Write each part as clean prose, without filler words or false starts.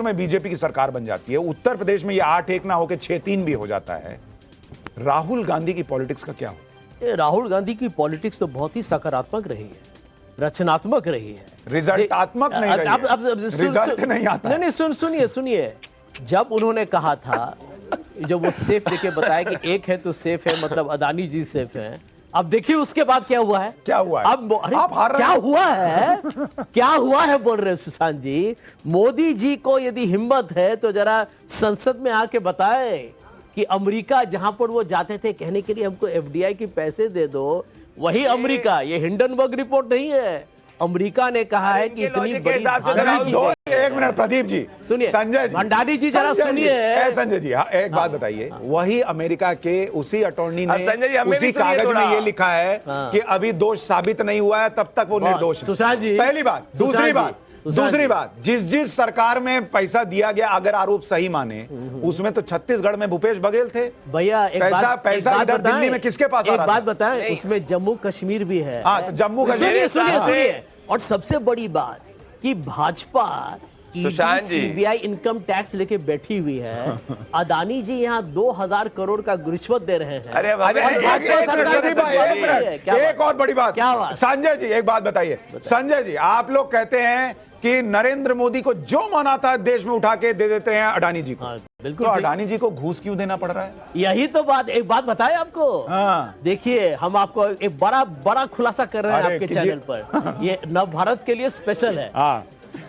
में बीजेपी की सरकार बन जाती है, उत्तर प्रदेश में ये 8-1 ना होकर 6-3 भी हो जाता है, राहुल गांधी की पॉलिटिक्स का क्या हो? राहुल गांधी की पॉलिटिक्स तो बहुत ही सकारात्मक रही है, रचनात्मक रही है, रिजल्टात्मक नहीं रही है। अब रिजल्ट नहीं आता। नहीं, सुनिए, जब उन्होंने कहा था, जब वो सेफ देके बताया कि एक है तो सेफ है, मतलब अदानी जी सेफ हैं। अब देखिए उसके बाद क्या हुआ है। क्या हुआ है? अब आप हार रहे क्या हुआ है, क्या हुआ है बोल रहे सुशांत जी। मोदी जी को यदि हिम्मत है तो जरा संसद में आके बताए कि अमेरिका जहां पर वो जाते थे कहने के लिए हमको एफडीआई के पैसे दे दो, वही अमेरिका, ये हिंडनबर्ग रिपोर्ट नहीं है, अमेरिका ने कहा है कि इतनी बड़ी एक मिनट प्रदीप जी सुनिए, संजय जी, भंडारी जी जरा सुनिए। संजय जी, हाँ, एक बात बताइए, वही अमेरिका के उसी अटॉर्नी ने उसी कागज में ये लिखा है कि अभी दोष साबित नहीं हुआ है तब तक वो निर्दोष है। सुशांत जी, पहली बात। दूसरी बात, जिस सरकार में पैसा दिया गया, अगर आरोप सही माने, उसमें तो छत्तीसगढ़ में भूपेश बघेल थे भैया। पैसा इधर दिल्ली में किसके पास आ रहा था? बात बताएं, उसमें जम्मू कश्मीर भी है। हाँ, तो जम्मू कश्मीर। सुनिए, और सबसे बड़ी बात कि भाजपा सीबीआई इनकम टैक्स लेके बैठी हुई है, अदानी जी यहाँ 2000 करोड़ का रिश्वत दे रहे हैं। एक और बड़ी बात, क्या बात? संजय जी एक बात बताइए। संजय जी, आप लोग कहते हैं कि नरेंद्र मोदी को जो मनाता है देश में उठा के दे देते हैं अडानी जी को। बिल्कुल। तो अडानी जी को घूस क्यों देना पड़ रहा है? यही तो बात, एक बात बताए आपको। देखिए, हम आपको एक बड़ा खुलासा कर रहे हैं आपके चैनल पर, ये नव भारत के लिए स्पेशल है।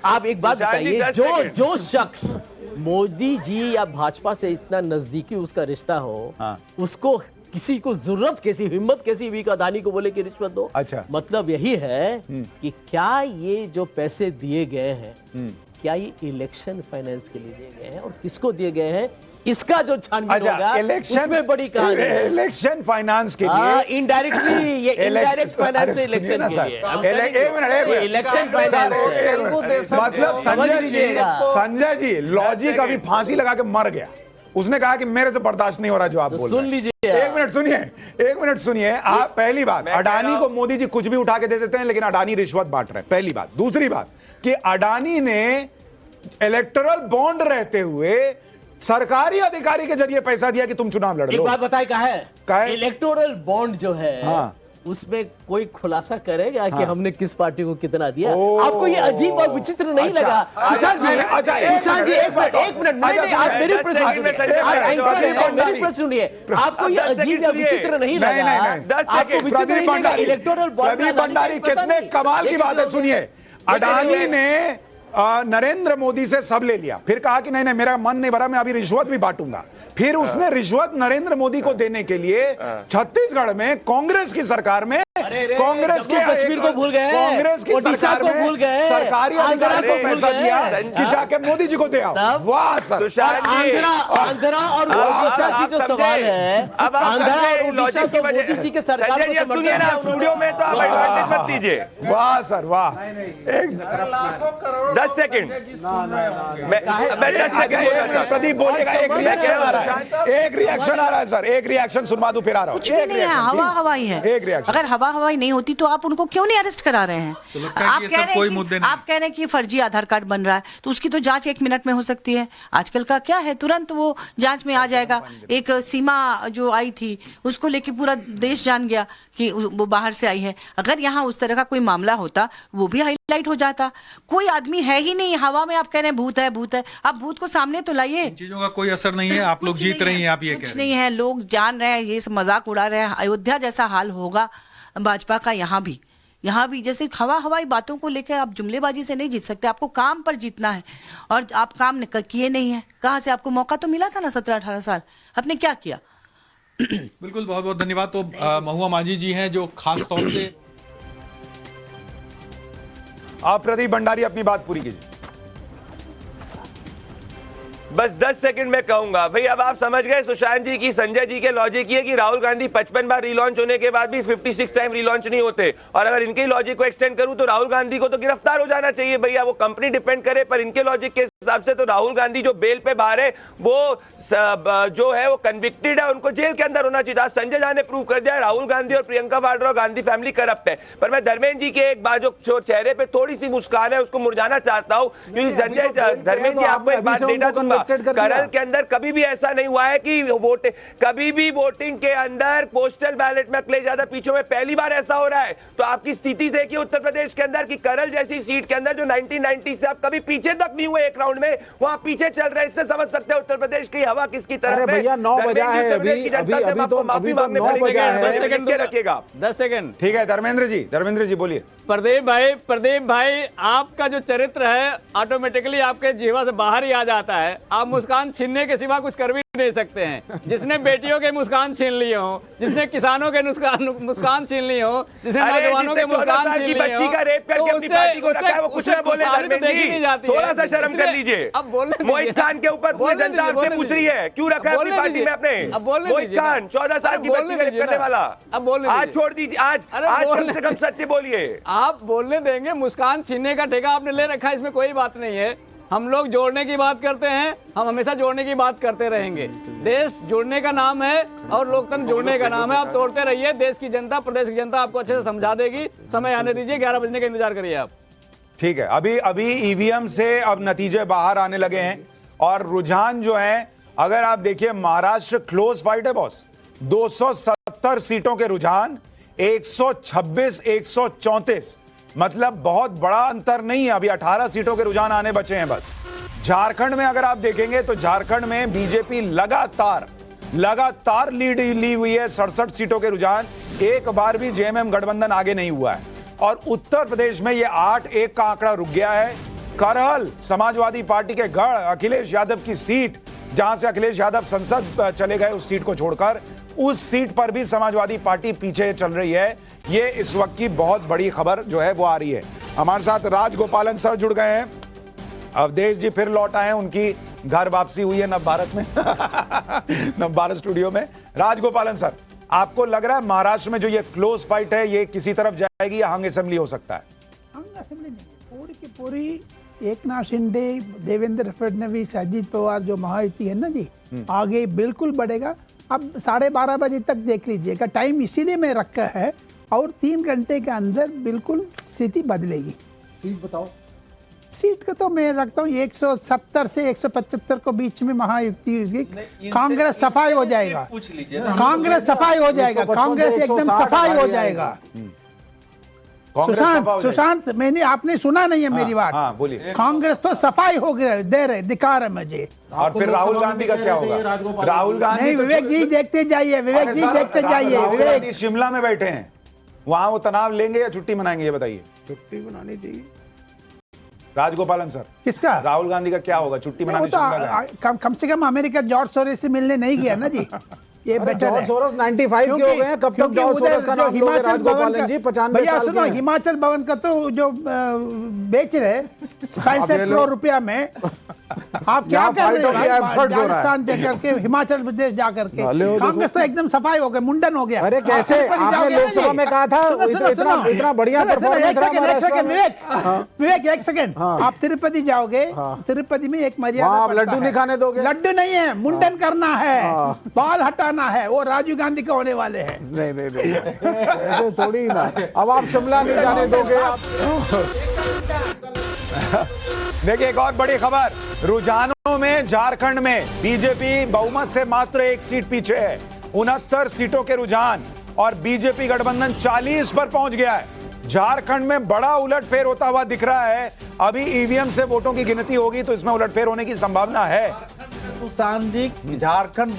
आप एक बात बताइए, जो शख्स मोदी जी या भाजपा से इतना नजदीकी उसका रिश्ता हो, उसको किसी को जरूरत कैसी, हिम्मत कैसी हुई कि अदानी को बोले कि रिश्वत दो। अच्छा, मतलब यही है कि क्या ये जो पैसे दिए गए हैं, क्या ये इलेक्शन फाइनेंस के लिए दिए गए हैं और किसको दिए गए हैं, इसका जो छानबीन होगा उसमें बड़ी कहानी है। इलेक्शन फाइनेंस के लिए इनडायरेक्टली, ये इनडायरेक्ट फाइनेंस से इलेक्शन के लिए, इलेक्शन फाइनेंस। मतलब संजय जी लॉजिक अभी फांसी लगा के मर गया। उसने कहा कि मेरे से बर्दाश्त नहीं हो रहा जो आप बोल रहे हैं। सुन लीजिए, एक मिनट सुनिए। आप पहली बात, अडानी को मोदी जी कुछ भी उठा के दे देते हैं, लेकिन अडानी रिश्वत बांट रहे हैं, पहली बात। दूसरी बात कि अडानी ने इलेक्टोरल बॉन्ड रहते हुए सरकारी अधिकारी के जरिए पैसा दिया कि तुम चुनाव लड़ लो। एक बात बताए, क्या है इलेक्टोरल बॉन्ड जो है, उसमें कोई खुलासा करेगा कि हमने किस पार्टी को कितना दिया? आपको ये अजीब और विचित्र नहीं लगा? सुशांत जी एक मिनट, मेरी प्रश्न सुनिए। आपको ये अजीब या विचित्र नहीं लगा? आपको विचित्र नहीं लगा? इलेक्टोरल बॉन्ड, प्रदीप भंडारी, कितने कमाल की बात है। सुनिए, अडानी ने नरेंद्र मोदी से सब ले लिया, फिर कहा कि नहीं मेरा मन नहीं भरा, मैं अभी रिश्वत भी बांटूंगा। फिर उसने रिश्वत नरेंद्र मोदी को देने के लिए छत्तीसगढ़ में कांग्रेस की सरकार में, कांग्रेस के कश्मीर को भूल गए, कांग्रेस की सरकार में भूल गए, सरकारी अधिकारी को पैसा दिया कि जाके मोदी जी को दे आओ। वाह सर। आंध्रा और ओडिशा की जो सवाल है, आंध्रा और ओडिशा तो मोदी जी के सरकार को समर्थन है। स्टूडियो में तो आप एडवांटेज मत दीजिए। वाह सर, वाह। 10 सेकंड प्रदीप बोलेगा, एक रिएक्शन आ रहा है सर, एक रिएक्शन सुनवा दूं, फिर आ रहा हूं। कुछ भी नहीं है, हवा हवाई है। एक रिएक्शन। अगर हवा हवाई नहीं होती तो आप उनको क्यों नहीं अरेस्ट करा रहे हैं? आप कह रहे हैं कि फर्जी आधार कार्ड बन रहा है, तो उसकी तो जांच 1 मिनट में हो सकती है। आजकल का क्या है, तुरंत वो जांच में आ जाएगा। एक सीमा जो आई थी उसको लेके पूरा देश जान गया कि वो बाहर से आई है। अगर यहाँ उस तरह का कोई मामला होता, वो भी हाईलाइट हो जाता। कोई आदमी है ही नहीं, हवा में आप कह रहे हैं भूत है, भूत है। आप भूत को सामने तो लाइए। चीजों का कोई असर नहीं है, आप लोग जीत रही हैं, आप ये कह रहे हैं। कुछ नहीं है, लोग जान रहे हैं, ये सब मजाक उड़ा रहे हैं। अयोध्या जैसा हाल होगा भाजपा का यहाँ भी जैसे हवाई बातों को लेकर आप जुमलेबाजी से नहीं जीत सकते। आपको काम पर जीतना है और आप काम किए नहीं है। कहाँ से आपको मौका तो मिला था ना 17-18 साल, आपने क्या किया? बिल्कुल, बहुत बहुत धन्यवाद। तो महुआ माझी जी हैं जो खास तौर से। आप प्रदीप भंडारी अपनी बात पूरी कीजिए। बस 10 सेकंड में कहूंगा भाई। अब आप समझ गए सुशांत जी की, संजय जी के लॉजिक ये कि राहुल गांधी 55 बार रिलॉन्च होने के बाद भी 56 टाइम रिलॉन्च नहीं होते। और अगर इनके लॉजिक को एक्सटेंड करूं तो राहुल गांधी को तो गिरफ्तार हो जाना चाहिए भैया। वो कंपनी डिपेंड करे, पर इनके लॉजिक के हिसाब से तो राहुल गांधी जो बेल पे बाहर है वो जो है वो कन्विक्टेड है, उनको जेल के अंदर होना चाहिए था। संजय झा ने प्रूव कर दिया राहुल गांधी और प्रियंका वाड्रा और गांधी फैमिली करप्ट है। पर मैं धर्मेंद्र जी के एक बात जो चेहरे पे थोड़ी सी मुस्कान है उसको मुरझाना चाहता हूं, क्योंकि संजय धर्मेंद्र जी आपको एक बात डेटा दूंगा, करल के अंदर कभी भी ऐसा नहीं हुआ है कि कभी भी वोटिंग के अंदर पोस्टल बैलेट में अखिलेश यादव पीछे में पहली बार ऐसा हो रहा है। तो आपकी स्थिति देखिए उत्तर प्रदेश के अंदर कि करल जैसी सीट के अंदर जो 1990 से आप कभी पीछे तक नहीं हुए एक राउंड में, वहां पीछे चल रहे, इससे समझ सकते हैं उत्तर प्रदेश की हवा किसकी तरफ है। भैया 9 बजा है, अभी तो 9 बजा है। 10 सेकंड रखिएगा, 10 सेकंड। ठीक है धर्मेंद्र जी बोलिए। प्रदीप भाई आपका जो चरित्र है ऑटोमेटिकली आपके जीवा से बाहर ही आ जाता है। आप मुस्कान छीनने के सिवा कुछ कर भी नहीं सकते हैं। जिसने बेटियों के मुस्कान छीन लिए हो, जिसने किसानों के मुस्कान छीन ली हो, जिसने नौजवानों के मुस्कान छीन ली हो, तो उससे देखी नहीं जाती है। थोड़ा सा शर्म कर लीजिए। अब बोलने मोहित खान के ऊपर पूरी जनता आपसे पूछ रही है क्यों रखा है अपनी पार्टी में अपने। अब बोलने मोहित खान 14 साल की बच्ची का रेप करने वाला, अब बोलने आज छोड़ दीजिए। आज कम से कम सत्य बोलिए। आप बोलने देंगे। मुस्कान छीनने का ठेका आपने ले रखा है, इसमें कोई बात नहीं है। हम लोग जोड़ने की बात करते हैं, हम हमेशा जोड़ने की बात करते रहेंगे। देश जोड़ने का नाम है और लोकतंत्र जोड़ने का नाम है। आप तोड़ते रहिए, देश की जनता, प्रदेश की जनता आपको अच्छे से समझा देगी। समय आने दीजिए, 11 बजने का इंतजार करिए आप। ठीक है, अभी ईवीएम से अब नतीजे बाहर आने लगे हैं और रुझान जो है, अगर आप देखिए महाराष्ट्र क्लोज फाइट है बॉस। 270 सीटों के रुझान, 126 134, मतलब बहुत बड़ा अंतर नहीं है। अभी 18 सीटों के रुझान आने बचे हैं बस। झारखंड में अगर आप देखेंगे तो झारखंड में बीजेपी लगातार लीड ली हुई है, 67 सीटों के रुझान। एक बार भी जेएमएम गठबंधन आगे नहीं हुआ है। और उत्तर प्रदेश में यह 8-1 का आंकड़ा रुक गया है। करहल समाजवादी पार्टी के गढ़, अखिलेश यादव की सीट, जहां से अखिलेश यादव संसद चले गए, उस सीट को छोड़कर उस सीट पर भी समाजवादी पार्टी पीछे चल रही है। ये इस वक्त की बहुत बड़ी खबर जो है वो आ रही है। हमारे साथ राजगोपालन सर जुड़ गए हैं। अवधेश जी फिर लौट आए हैं, उनकी घर वापसी हुई है नव भारत में नव भारत स्टूडियो में। राजगोपालन सर, आपको लग रहा है महाराष्ट्र में जो ये क्लोज फाइट है ये किसी तरफ जाएगी या हंग असेंबली हो सकता है? हंग असेंबली नहीं, पूरी की पूरी एकनाथ शिंदे, देवेंद्र फडणवीस, अजित पवार जो महायुति है ना जी, आगे बिल्कुल बढ़ेगा। अब 12:30 बजे तक देख लीजिएगा, टाइम इसीलिए मैं रखा है, और 3 घंटे के अंदर बिल्कुल स्थिति बदलेगी। सीट बताओ। सीट का तो मैं रखता हूँ 170 से 175 को बीच में महायुति होगी। कांग्रेस सफाई हो जाएगा, कांग्रेस सफाई हो जाएगा, कांग्रेस एकदम सफाई हो जाएगा। सुशांत मैंने, आपने सुना नहीं है मेरी बात। हाँ, बोलिए। कांग्रेस तो सफाई हो गया, दे रहे, दिखा रहे मुझे। और फिर राहुल गांधी का क्या होगा? राहुल गांधी नहीं, विवेक जी देखते जाइए, विवेक जी देखते जाइए। विवेक शिमला में बैठे हैं, वहां वो तनाव लेंगे या छुट्टी मनाएंगे, ये बताइए। छुट्टी बनानी चाहिए। राजगोपालन सर, किसका? राहुल गांधी का क्या होगा? छुट्टी मनाने तो कम से कम अमेरिका जॉर्ज सोरोस से मिलने नहीं गया ना जी। ये बेटर है। जॉर्ज सोरोस 95 के हो गए हैं, कब तक जॉर्ज सोरोस का नाम लोगे राजगोपालन जी? 95 साल के हैं। हिमाचल भवन का तो जो बेच रहे 65 करोड़ रुपया में, आप क्या कर रहे हैं? राजस्थान जाकर के, हिमाचल प्रदेश जाकर के, कांग्रेस तो एकदम सफाई हो गई, मुंडन हो गया। अरे कैसे आपने लोकसभा में कहा था इतना बढ़िया परफॉर्मेंस रहा। विवेक एक सेकंड, आप तिरुपति जाओगे, तिरुपति में एक मर्यादा, आप लड्डू नहीं खाने दोगे? लड्डू नहीं है, मुंडन करना है, बाल हटाना है, वो राजीव गांधी के होने वाले हैं। नहीं ऐसे थोड़ी ना। अब आप शिमला नहीं जाने दोगे आप। देखिए एक और बड़ी खबर, रुझानों में झारखंड में बीजेपी बहुमत से मात्र 1 सीट पीछे है। 69 सीटों के रुझान और बीजेपी गठबंधन 40 पर पहुंच गया है। झारखंड में बड़ा उलटफेर होता हुआ दिख रहा है। अभी ईवीएम से वोटों की गिनती होगी तो इसमें उलटफेर होने की संभावना है। झारखंड